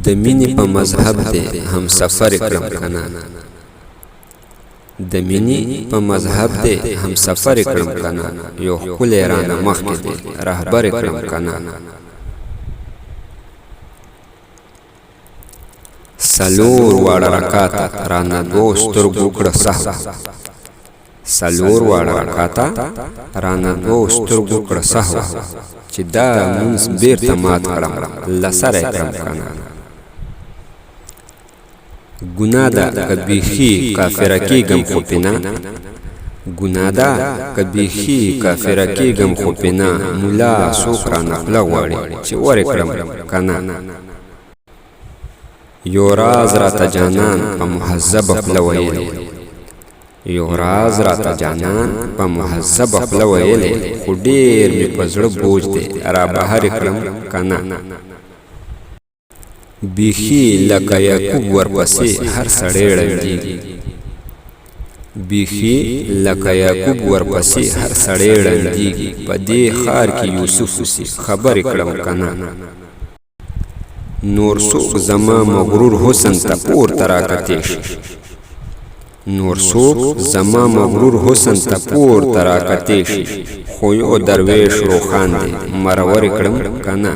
د مینې په مذهب دې هم سفر کړم کنه د مینې په مذهب دې هم سفر کړم کنه یو ښکلی رانه مخکې دې رهبر کړم کنه څلور واړه رکاته رانه دوو سترګو کړه سهو څلور واړه رکاته رانه دوو سترګو کړه سهو چې دا مونځ بیرته مات کړم له سره یې کړم کنه ګناه ده که بیخي کافره کېږم خو پې نه ګناه ده که بیخي کافره کېږم خو پې نه ملا څوک رانه خوله غواړي چې ورې کړم که نه یو راز راته جانان په مهذبه خوله ویلی یو راز راته جانان په مهذبه خوله ویلی خو ډېر مې په زړه بوج دی را بهر یې کړم که نه بیخي لکه یعقوب ورپسې هر سړی ړندېږي بیخي لکه یعقوب ورپسې هر سړی ړندېږي په دې ښار کې یوسف اوسي خبرې کړم که نه نور څوک زما مغرور حسن ته پورته راکتې شي نور څوک زما مغرور حسن ته پورته راکتې شي خو یو درویش روښان دی مرور یې کړم که نه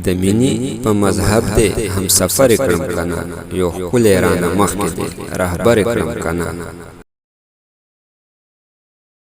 د مینې په مذهب دې هم سفر کړم کنه یو ښکلی رانه مخکې دې رهبر کړم کنه